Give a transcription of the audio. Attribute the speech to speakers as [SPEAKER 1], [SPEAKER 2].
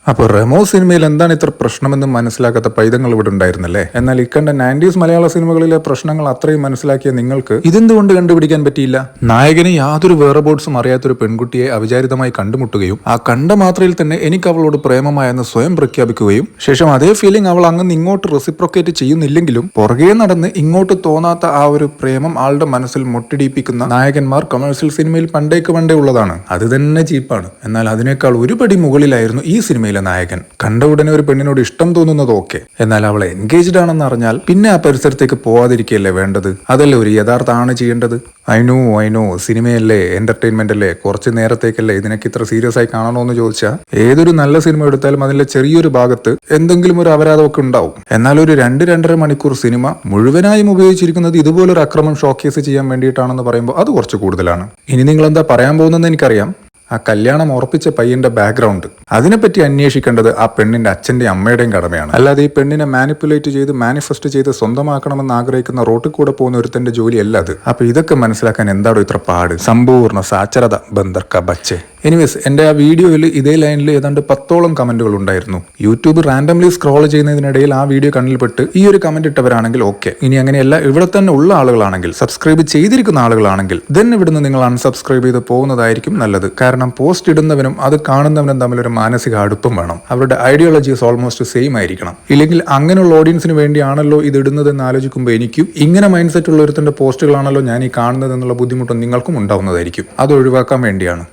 [SPEAKER 1] അപ്പോൾ റെമോ സിനിമയിൽ എന്താണ് ഇത്ര പ്രശ്നമെന്ന് മനസ്സിലാക്കാത്ത പൈതങ്ങൾ ഇവിടെ ഉണ്ടായിരുന്നല്ലേ? എന്നാൽ ഇക്കണ്ട 90s മലയാള സിനിമകളിലെ പ്രശ്നങ്ങൾ അത്രയും മനസ്സിലാക്കിയ നിങ്ങൾക്ക് ഇതെന്തുകൊണ്ട് കണ്ടുപിടിക്കാൻ പറ്റിയില്ല? നായകന് യാതൊരു വേറബോർഡ്സും അറിയാത്തൊരു പെൺകുട്ടിയെ അവിചാരിതമായി കണ്ടുമുട്ടുകയും ആ കണ്ട മാത്രയിൽ തന്നെ എനിക്ക് അവളോട് പ്രേമമായെന്ന് സ്വയം പ്രഖ്യാപിക്കുകയും ശേഷം അതേ ഫീലിംഗ് അവൾ അങ്ങനെ ഇങ്ങോട്ട് റെസിപ്രൊക്കേറ്റ് ചെയ്യുന്നില്ലെങ്കിലും പുറകെ നടന്ന് ഇങ്ങോട്ട് തോന്നാത്ത ആ ഒരു പ്രേമം ആളുടെ മനസ്സിൽ മുട്ടിടിപ്പിക്കുന്ന നായകന്മാർ കമേഴ്സ്യൽ സിനിമയിൽ പണ്ടേ ഉള്ളതാണ്. അത് തന്നെ ചീപ്പാണ്. എന്നാൽ അതിനേക്കാൾ ഒരുപടി മുകളിലായിരുന്നു ഈ സിനിമയിലെ നായകൻ. കണ്ട ഉടനെ ഒരു പെണ്ണിനോട് ഇഷ്ടം തോന്നുന്നത് ഓക്കെ, എന്നാൽ അവളെ എൻഗേജ്ഡ് ആണെന്ന് അറിഞ്ഞാൽ പിന്നെ ആ പരിസരത്തേക്ക് പോവാതിരിക്കുകയല്ലേ വേണ്ടത്? അതല്ലേ ഒരു യഥാർത്ഥ ആണ് ചെയ്യേണ്ടത്? ഐ നോ സിനിമയല്ലേ, എന്റർടൈൻമെന്റ് അല്ലേ, കുറച്ച് നേരത്തേക്കല്ലേ, ഇതിനൊക്കെ ഇത്ര സീരിയസ് ആയി കാണണോ എന്ന് ചോദിച്ചാൽ ഏതൊരു നല്ല സിനിമ എടുത്താലും അതിലെ ചെറിയൊരു ഭാഗത്ത് എന്തെങ്കിലും ഒരു അപരാധമൊക്കെ ഉണ്ടാവും. എന്നാൽ ഒരു 2-2.5 മണിക്കൂർ സിനിമ മുഴുവനായും ഉപയോഗിച്ചിരിക്കുന്നത് ഇതുപോലൊരു അക്രമം ഷോക്കേസ് ചെയ്യാൻ വേണ്ടിയിട്ടാണെന്ന് പറയുമ്പോൾ അത് കുറച്ച് കൂടുതലാണ്. ഇനി നിങ്ങൾ എന്താ പറയാൻ പോകുന്നതെന്ന് എനിക്കറിയാം. ആ കല്യാണം ഉറപ്പിച്ച പയ്യന്റെ ബാക്ക്ഗ്രൗണ്ട്, അതിനെപ്പറ്റി അന്വേഷിക്കേണ്ടത് ആ പെണ്ണിന്റെ അച്ഛന്റെയും അമ്മയുടെയും കടമയാണ്. അല്ലാതെ ഈ പെണ്ണിനെ മാനിപ്പുലേറ്റ് ചെയ്ത് മാനിഫെസ്റ്റ് ചെയ്ത് സ്വന്തമാക്കണമെന്ന് ആഗ്രഹിക്കുന്ന റോട്ടിൽ കൂടെ പോകുന്ന ഒരുത്തന്റെ ജോലിയല്ല അത്. അപ്പൊ ഇതൊക്കെ മനസ്സിലാക്കാൻ എന്താണോ ഇത്ര പാട്? സമ്പൂർണ്ണ സാക്ഷരത ബന്ദർക്ക ബച്ചെ. എനിവേസ്, എന്റെ ആ വീഡിയോയിൽ ഇതേ ലൈനിൽ ഏതാണ്ട് 10ഓളം കമന്റുകൾ ഉണ്ടായിരുന്നു. യൂട്യൂബ് റാൻഡംലി സ്ക്രോൾ ചെയ്യുന്നതിനിടയിൽ ആ വീഡിയോ കണ്ണിൽപ്പെട്ട് ഈ ഒരു കമന്റ് ഇട്ടവരാണെങ്കിൽ ഓക്കെ. ഇനി അങ്ങനെയല്ല, ഇവിടെ തന്നെ ഉള്ള ആളുകളാണെങ്കിൽ, സബ്സ്ക്രൈബ് ചെയ്തിരിക്കുന്ന ആളുകളാണെങ്കിൽ ദെൻ ഇവിടുന്ന് നിങ്ങൾ അൺസബ്സ്ക്രൈബ് ചെയ്ത് പോകുന്നതായിരിക്കും നല്ലത്. കാരണം പോസ്റ്റ് ഇടുന്നവനും അത് കാണുന്നവനും തമ്മിലൊരു മാനസിക അടുപ്പം വേണം. അവരുടെ ഐഡിയോളജീസ് ഓൾമോസ്റ്റ് സെയിം ആയിരിക്കണം. ഇല്ലെങ്കിൽ അങ്ങനെയുള്ള ഓഡിയൻസിന് വേണ്ടിയാണല്ലോ ഇത് ഇടുന്നതെന്ന് ആലോചിക്കുമ്പോൾ എനിക്കും ഇങ്ങനെ മൈൻഡ് സെറ്റ് ഉള്ള ഒരുത്തന്റെ പോസ്റ്റുകളാണല്ലോ ഞാൻ ഈ കാണുന്നത് എന്നുള്ള ബുദ്ധിമുട്ടും നിങ്ങൾക്കും ഉണ്ടാവുന്നതായിരിക്കും. അത് ഒഴിവാക്കാൻ വേണ്ടിയാണ്.